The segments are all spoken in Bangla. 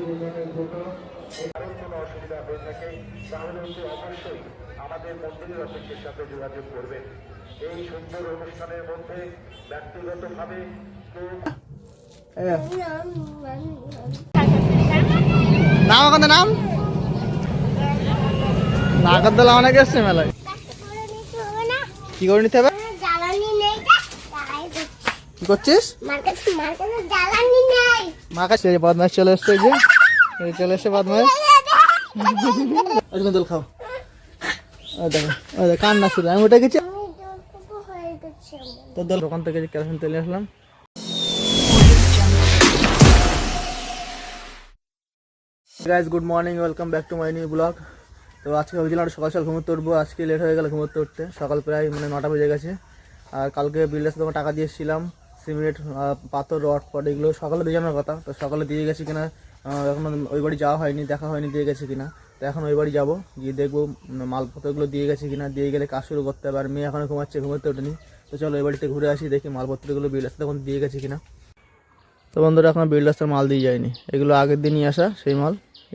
নির্মাণের জন্য কারোর কোনো অসুবিধা হয়ে থাকে তাহলে কিন্তু অবশ্যই আমাদের মন্দিরের অফিসের সাথে যোগাযোগ করবেন। এই সুন্দর অনুষ্ঠানের মধ্যে ব্যক্তিগতভাবে নাম এখন নাম নাগরদোলা অনেক এসছে মেলায়। কি করে নিতে হবে? কি করছিস? মার্কেট বদমাইশ চলে এসছে, যে চলে এসছে বদমাইশ। দোল খাও, কান্না শুধু। আমি উঠে গেছি তোর দোল দোকান থেকে কেরোসিন তেল আসলাম। Guys good morning, welcome back to my new blog. তো আজকে ভেবেছিলাম সকাল সকাল ঘুমোতে উঠবো, আজকে লেট হয়ে গেল ঘুমোতে উঠতে। সকাল প্রায় 9টা বেজে গেছে। আর কালকে বিল্ডার্স তোমার টাকা দিয়ে এসেছিলাম, সিমেন্ট, পাথর, রড ফড এগুলো সকালে দিয়ে যাওয়ার কথা। তো সকালে দিয়ে গেছি কিনা এখন ওই বাড়ি যাওয়া হয়নি, দেখা হয়নি দিয়ে গেছে কিনা। তো এখন ওই বাড়ি যাবো, গিয়ে দেখবো মালপত্রগুলো দিয়ে গেছে কিনা। দিয়ে গেলে কাজ শুরু করতে হবে। আর মেয়ে এখনও ঘুমাচ্ছে, ঘুমোতে ওঠেনি। তো চলো ওই বাড়িতে ঘুরে আসি, দেখি মালপত্রগুলো বিল্ডার্স তখন দিয়ে গেছে কিনা। তো বন্ধুরা এখন বিল্ডার্সের মাল দিয়ে যায়নি, এগুলো আগের দিন নিয়ে আসা সেই মাল।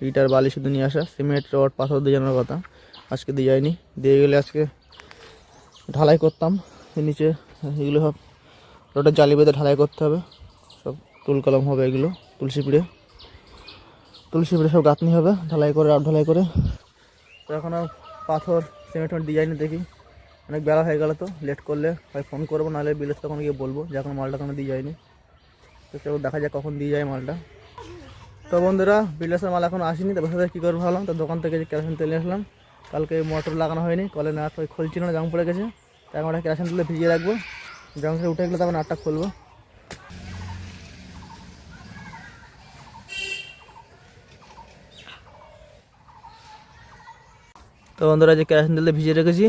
ইটার বালি শুধু নিয়ে আসা, সিমেন্ট রড পাথর দিয়ে জানার কথা, আজকে দিয়ে যায়নি। দিয়ে গেলে আজকে ঢালাই করতাম নিচে, এগুলো সব রোডের জালি বেঁধে ঢালাই করতে হবে। সব তুল কলম হবে, এগুলো তুলসী পিড়ে সব গাঁথনি হবে, ঢালাই করে রাত ঢালাই করে। তো এখনও পাথর সিমেন্ট দিয়ে যায়নি, দেখি অনেক বেলা হয়ে গেল। তো লেট করলে হয় ফোন করবো, নাহলে বিল্ডার্স তখন গিয়ে বলবো যে এখন মালটা কোনো দিয়ে যায়নি। তো চলো দেখা যাক কখন দিয়ে যায় মালটা। তো বন্ধুরা বিল্ডার্সের মাল এখন আসেনি, তো বসে কী করবো ভাবলাম। তো দোকান থেকে যে কেরোসিন তেল আসলাম, কালকে মোটর লাগানো হয়নি, কলে নাট ওই খুলছিল না, জং পড়ে গেছে। তাই আমরা কেরোসিন তেলে ভিজিয়ে রাখবো, জংটা উঠে গেলে তখন নাটটা খুলবো। তো বন্ধুরা যে কেরোসিন তেলটা ভিজিয়ে রেখেছি,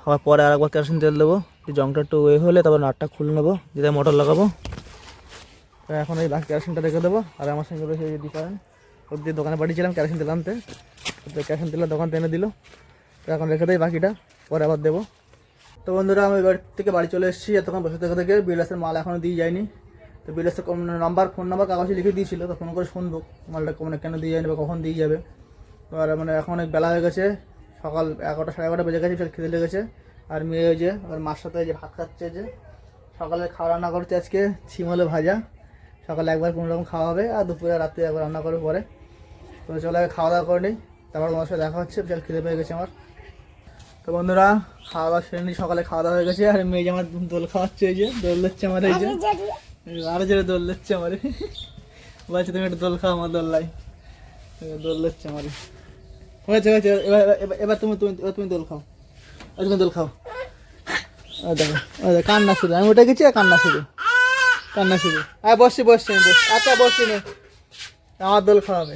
হওয়ার পরে আর একবার কেরোসিন তেল দেবো, জংটা একটু ওয়ে হলে তারপর নাটটা খুলে নেবো, যেটা মোটর লাগাবো। তো এখন এই বাকি কেরোসিনটা রেখে দেবো। আর আমার সঙ্গে রয়েছে যদি পারেন, ওর দিয়ে দোকানে পাঠিয়েছিলাম কেরোসিন তেল আনতে, তো কেরোসিন তেলের দোকান এনে দিল। তো এখন রেখে দেয়, বাকিটা পরে আবার দেবো। তো বন্ধুরা আমি বাড়ি থেকে বাড়ি চলে এসেছি। এতক্ষণ বসে থেকে বিল্ডার্সের মাল এখনও দিয়ে যায়নি। তো বিল্ডার্সের ফোন নাম্বার কাগজে লিখে দিয়েছিল, তো ফোন করে শুনবো মালটা কেন দিয়ে যায়নি বা কখন দিয়ে যাবে। তো আর এখন অনেক বেলা হয়ে গেছে, সকাল 11টা সাড়ে 11টা বেজে গেছে, খেতে লেগেছে। আর মেয়ে যে আর মার সাথে যে ভাত খাচ্ছে, যে সকালে খাওয়া রান্না করছে আজকে ছিমলে ভাজা। সকালে একবার কোনো রকম খাওয়া হবে, আর দুপুরে রাত্রে একবার রান্না করবে পরে। তো চলে খাওয়া দাওয়া করে নিই, তারপর তোমার সাথে দেখা হচ্ছে। বিশাল খিদে পেয়ে গেছে আমার। তো বন্ধুরা খাওয়া দাওয়া সেরে নিই, সকালে খাওয়া দাওয়া হয়ে গেছে। আর মেয়ে যে আমার দোল খাওয়াচ্ছে, এই যে দোল দিচ্ছে আমার, এই যে আরো জোরে দোল দিচ্ছে আমার, বলছে তুমি একটা দোল খাও আমার দোল্লাই, দোল দিচ্ছে আমার। হয়েছে হয়েছে, এবার তুমি দোল খাও, তুমি দোল খাও। দেখো কান্না শুরু, আমি উঠে গেছি আর কান্না শুরু। হ্যাঁ বসছি আমি বসছি। আচ্ছা বসছি না, আমার দোল খাওয়াবে,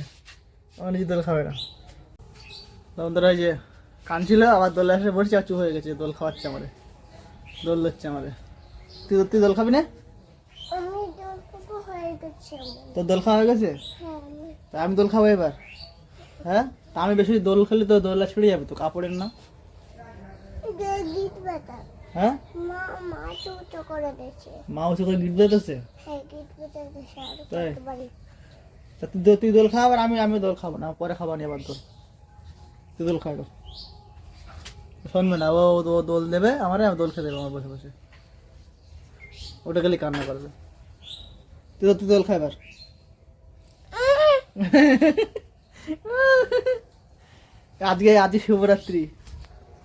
আমার নিজে দোল খাবে না। বন্ধুরা এই যে কানছিল, আবার দোলে এসে বসছি, আর চুপ হয়ে গেছে। দোল খাওয়াচ্ছে আমারে, দোল দিচ্ছে আমারে। তুই দোল খাবি না? তোর দোল খাওয়া হয়ে গেছে, তা আমি দোল খাবো এবার। হ্যাঁ তা আমি বেশি দোল খেলে তো দোলটা ছিঁড়ে যাবে তো, কাপড়ের না। হ্যাঁ মা উঁচু করে গিট বেঁধেছে, তুই দোল খাওয়া। আর আমি দোল খাবো না, পরে খাবো নি আবার দোল। তুই দোল খাবো, শুনবে না ও দোল দেবে আমার, আমি দোল খেয়ে দেবো আমার বসে বসে। ওটা গেলে কান্না করবে। তুই দোল খাইবার। আজকে শিবরাত্রি।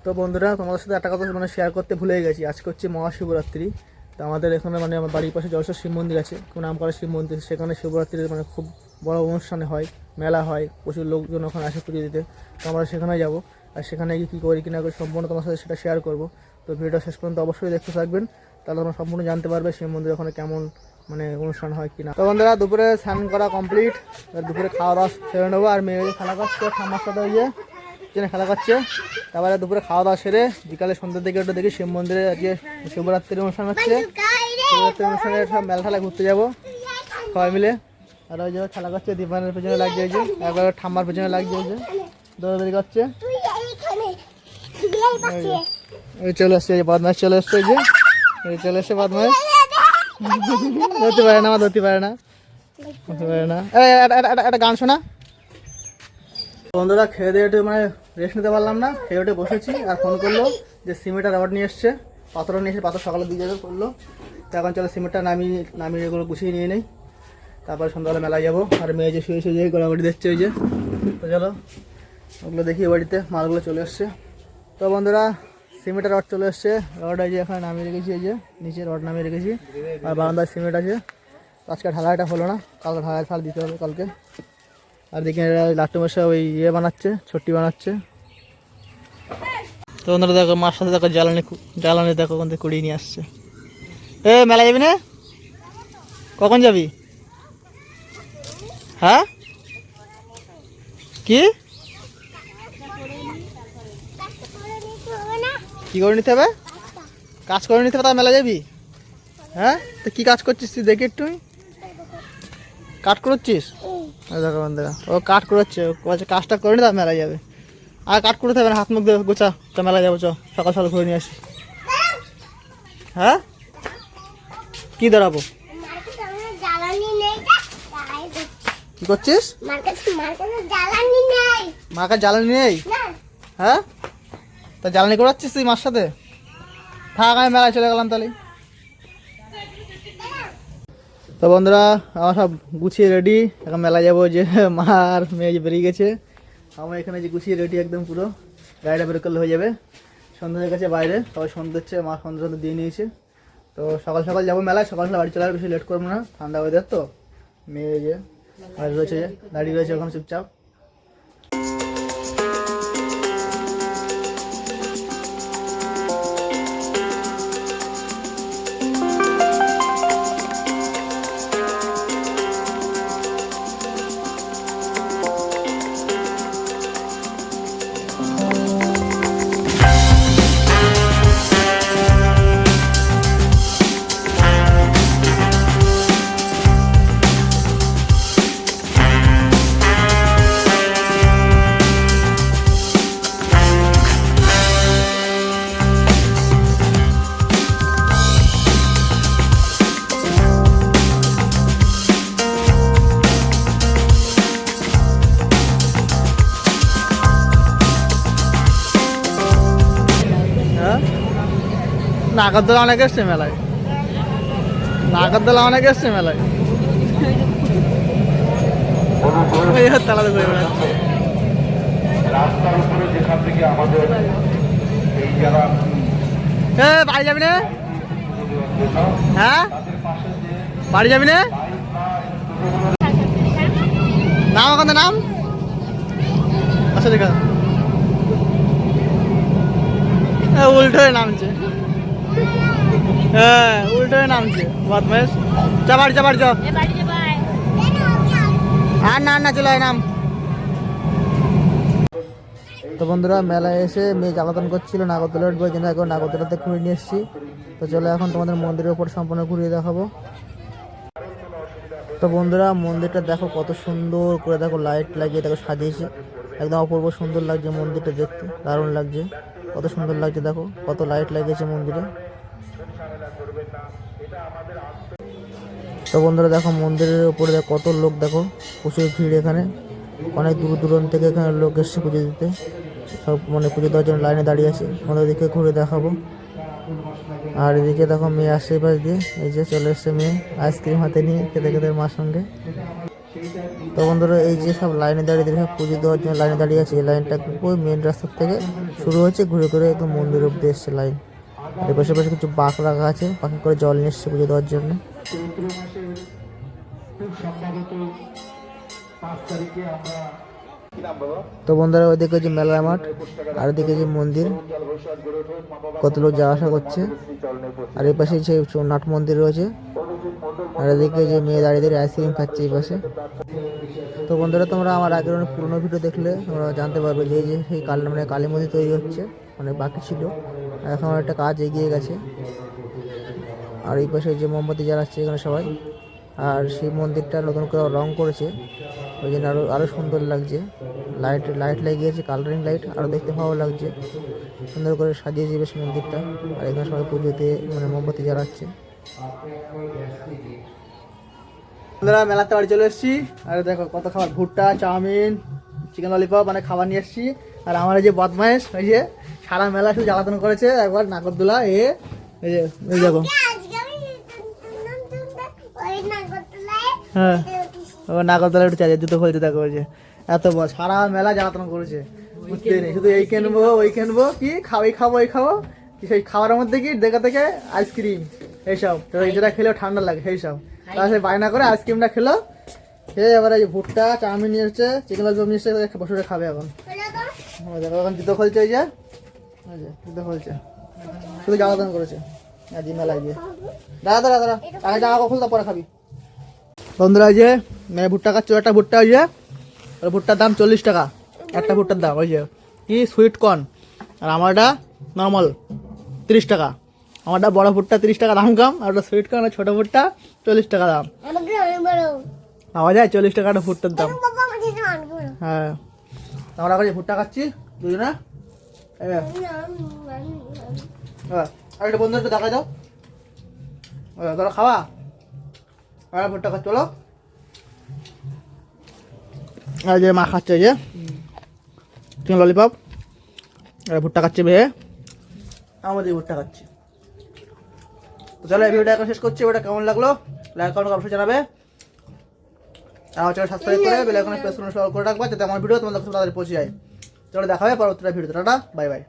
তো বন্ধুরা তোমাদের সাথে একটা কথা শেয়ার করতে ভুলে গেছি, আজকে হচ্ছে মহাশিবরাত্রি। তো আমাদের এখানে আমার বাড়ির পাশে জলসা শিব মন্দির আছে, খুব নাম করা শিব মন্দির। সেখানে শিবরাত্রির খুব বড় অনুষ্ঠানে হয়, মেলা হয়, প্রচুর লোকজন ওখানে আসে পুজো দিতে। তো আমরা সেখানে যাবো, আর সেখানে গিয়ে কী করি কিনা করে সম্পূর্ণ তোমার সাথে সেটা শেয়ার করবো। তো ভিডিওটা শেষ পর্যন্ত অবশ্যই দেখতে থাকবেন, তাহলে তোমরা সম্পূর্ণ জানতে পারবে শিব মন্দির ওখানে কেমন অনুষ্ঠান হয় কিনা। তো বন্ধুরা দুপুরে স্নান করা কমপ্লিট, দুপুরে খাওয়া দাওয়া সেরে নেবো। আর মেয়ে খেলা করছে ঠাম্মার সাথে, ওই খেলা করছে। তারপরে দুপুরে খাওয়া দাওয়া সেরে বিকালে সন্ধ্যের দিকে একটু দেখি শিব মন্দিরে আজকে শিবরাত্রির অনুষ্ঠান হচ্ছে। শিবরাত্রির অনুষ্ঠানে সব মেলা ঠেলা ঘুরতে যাবো সবাই মিলে। আর ওই যে খেলা করছে, দীপানের পেছনে লাগছে, ওই যে একবার ঠাম্মার পেছনে লাগছে, ওই যে দৌড়াদৌড়ি করছে। ওই চলে আসছে, বদমাইশ চলে আসছে, ওই যে চলে এসছে বদমাইশ। ধরতে পারে না, আমার ধরতে পারে না, বুঝতে পারে না। একটা গান শোনা। বন্ধুরা খেয়ে দিয়ে একটু মানে রেস্ট নিতে পারলাম না, খেয়ে উঠে বসেছি আর ফোন করলো যে সিমেন্টটা রড নিয়ে এসছে, পাথরও নিয়ে এসে পাথর সকালে দিয়ে যাবে করলো। তো এখন চলো সিমেন্টটা নামিয়ে এগুলো গুছিয়ে নিয়ে নেই, তারপরে সন্ধ্যাবেলা মেলায় যাবো। আর মেয়ে যে শুয়ে শুয়ে গোড়াগড়ি দিচ্ছে ওই যে, তো চলো ওগুলো দেখি বাড়িতে মালগুলো চলে এসছে। তো বন্ধুরা সিমেন্টের রড চলে এসছে, রড এই যে এখানে নামিয়ে রেখেছি, এই যে নিচে রড নামিয়ে রেখেছি। আর বারান্দায় সিমেন্ট আছে, আজকে ঢালাইটা হলো না, কালকে ঢালাই ফাল দিতে হবে কালকে। আর দেখি লাট্টু মশা ওই ইয়ে বানাচ্ছে, ছট্টি বানাচ্ছে। তো বন্ধুরা দেখো মার সাথে দেখো জ্বালানি দেখো ওখান থেকে কুড়িয়ে নিয়ে আসছে। এ মেলা যাবি না? কখন যাবি? হ্যাঁ কি কি করে নিতে হবে? কাজ করে নিতে হবে, তা মেলা যাবি? হ্যাঁ তো কি কাজ করছিস তুই দেখি একটু। কাট করছিস? দেখো বন্ধুরা ও কাট করাচ্ছে, কাজটা করে নি তা মেলা যাবে। আর কাট করতে হবে না, হাত মুখ দেবে গোছা, তো মেলা যাবো। চ সকাল সকাল ঘুরে নিয়ে আসি। হ্যাঁ কি দাঁড়াবো? কি করছিস? মার্কেট জ্বালানি নেই? হ্যাঁ তা জ্বালানি করাচ্ছিস তুই মার সাথে? থাক আমি মেলায় চলে গেলাম তাহলে। তো বন্ধুরা আমার সব গুছিয়ে রেডি, এখন মেলায় যাবো। যে মা আর মেয়ে যে বেরিয়ে গেছে, আমার এখানে যে গুছিয়ে রেডি একদম পুরো, গাড়িটা বের করলে হয়ে যাবে। সন্ধ্যা হয়ে গেছে বাইরে, সবাই সন্ধ্যা হচ্ছে, মা সন্ধ্যা দিয়ে নিয়েছে। তো সকাল সকাল যাবো মেলায়, সকাল সকাল বাড়ি চলে আসবে, বেশি লেট করবো না, ঠান্ডা ওয়েদার তো। মেয়ে যে বাড়ি রয়েছে, যে দাঁড়িয়ে রয়েছে ওখানে চুপচাপ। নাগরদোলা অনেক এসছে মেলায়, নাগরদোলা অনেক এসছে মেলায়। তালা ঘুরে বেড়াচ্ছে রাস্তার উপরে, যেখান থেকে আমাদের এই যারা বাড়ি যাবি না? হ্যাঁ বাড়ি যাবি না? নাম ওখান নাম আচ্ছা দেখা উল্টো হয়ে নামছে। হ্যাঁ উল্টো হয়ে নামছে বদমাইশ। চা বাড়ি চা বাড়ি চ। আর না চলে আয় নাম। তো বন্ধুরা মেলায় এসে মেয়ে জ্বালাতন করছিল, নাগরদোলা উঠবো, জন্য এখন নাগরদোলাতে ঘুরে নিয়ে এসেছি। তো চলো এখন তোমাদের মন্দিরের উপর সম্পূর্ণ ঘুরিয়ে দেখাবো। তো বন্ধুরা মন্দিরটা দেখো কত সুন্দর করে, দেখো লাইট লাগিয়ে দেখো সাজিয়েছে, একদম অপূর্ব সুন্দর লাগছে মন্দিরটা দেখতে, দারুণ লাগছে, কত সুন্দর লাগছে দেখো, কত লাইট লাগিয়েছে মন্দিরে। তো বন্ধুরা দেখো মন্দিরের উপরে দেখো কত লোক, দেখো প্রচুর ভিড়, এখানে অনেক দূর দূরান্ত থেকে এখানে লোক এসছে পুজো দিতে, সব মানে পুজো দেওয়ার জন্য লাইনে দাঁড়িয়ে আছে। আমাদের দিকে ঘুরে দেখাবো। আর এদিকে দেখো মেয়ে আসছে পাশ দিয়ে, এই যে চলে এসছে মেয়ে আইসক্রিম হাতে নিয়ে খেতে খেতে মার সঙ্গে। তো বন্ধুরা এই যে সব লাইনে দাঁড়িয়ে সব পুজো দেওয়ার জন্য লাইনে দাঁড়িয়ে আছে, এই লাইনটা ওই মেন রাস্তার থেকে শুরু হয়েছে, ঘুরে ঘুরে একদম মন্দির অব্দি এসছে লাইন। আর এর পাশে পাশে কিছু বাঁক রাখা আছে, বাঁকে করে জল নিয়ে এসছে পুজো দেওয়ার জন্য। তো বন্ধুরা ওইদিকে যে মেলা মাঠ, আর ওইদিকে যে মন্দির, কত লোক যাওয়া আসা করছে। আর এই পাশে যে নাট মন্দির রয়েছে, আর এদিকে যে মেয়ে দাঁড়িয়ে দাঁড়িয়ে আইসক্রিম খাচ্ছে এই পাশে। তো বন্ধুরা তোমরা আমার আগের অনেক পুরোনো ভিডিও দেখলে তোমরা জানতে পারবে যে এই যে সেই কালী মন্দির তৈরি হচ্ছে, মানে বাকি ছিল, এখন একটা কাজ এগিয়ে গেছে। আর এই পাশে যে মোমবাতি জ্বালাচ্ছে এখানে সবাই। আর সেই মন্দিরটা নতুন করে রং করেছে, ওই জন্য আরও সুন্দর লাগছে, লাইট লাগিয়েছে, কালারিং লাইট, আরও দেখতে ভালো লাগছে, সুন্দর করে সাজিয়েছে বেশ মন্দিরটা। আর এখানে সবাই পুজোতে মানে মোমবাতি জ্বালাচ্ছে। বন্ধুরা মেলাতে বাড়ি চলে এসেছি। আর দেখো কত খাবার, ভুট্টা, চাউমিন, চিকেন ললিপপ, মানে খাবার নিয়ে এসেছি। আর আমার এই যে বদমাইশ, ওই যে সারা মেলা শুধু জ্বালাতন করেছে, একবার নাগরদোলা এই যে এই দেখো। হ্যাঁ নাগরদোলা একটু চাইছে, জুতো খুলতে দেখো, ওই যে এত বড় সারা মেলা জ্বালাতন করেছে, বুঝতেই নেই। শুধু এই কিনবো ওই কিনবো, কি খাবো এই খাবো এই খাবো, সেই খাবারের মধ্যে কি দেখা থেকে আইসক্রিম এইসব, তো যেটা খেলেও ঠান্ডা লাগে সেই সব। তার সে বায়না করে আইসক্রিমটা খেলো, খেয়ে এবার এই যে ভুট্টা চাউমিন নিয়ে এসছে, চিকেন ললিপপ নিয়ে এসছে, বসে খাবে এখন। দেখো এখন জুতো খুলছে, ওই যে জুতো খুলছে, শুধু জ্বালাতন করেছে আজ মেলায় গিয়ে। দাঁড়া দাঁড়া দাঁড়া, আগে জামা খুলতে পরে খাবি। বন্ধুরা এই যে মেয়ে ভুট্টা খাচ্ছে, একটা ভুট্টা ওই যে, ওর ভুট্টার দাম 40 টাকা একটা ভুট্টার দাম, ওই যে কি সুইট কর্ন। আর আমারটা নর্মাল 30 টাকা, আমারটা বড় ভুট্টা 30 টাকা দাম কম, আর ওটা সুইট কর্ন, আর ছোটো ভুট্টা 40 টাকা দাম। পাওয়া যায় 40 টাকা একটা ভুট্টার দাম। হ্যাঁ আমরা এখন ভুট্টা খাচ্ছি দুজনে। আর একটা বন্ধু একটু দেখাই দাও, তোরা খাওয়া আর ভুট্টা খাচ্ছ, চলো। আর যে মা খাচ্ছে যে চিকেন ললিপপ, আর ভুট্টা খাচ্ছে ভেয়ে, আমাদের ভুট্টা খাচ্ছি। তো চলো এই ভিডিওটা এখন শেষ করছি। ওটা কেমন লাগলো লাইক কমেন্ট অবশ্যই জানাবে। আমার চ্যানেল সাবস্ক্রাইব করে বেল আইকনে প্রেস করে রাখবা, যাতে আমার ভিডিও তোমাদের কাছে তাড়াতাড়ি পৌঁছে যায়। চলো দেখা হবে পরবর্তী ভিডিওতে। Tata, bye bye.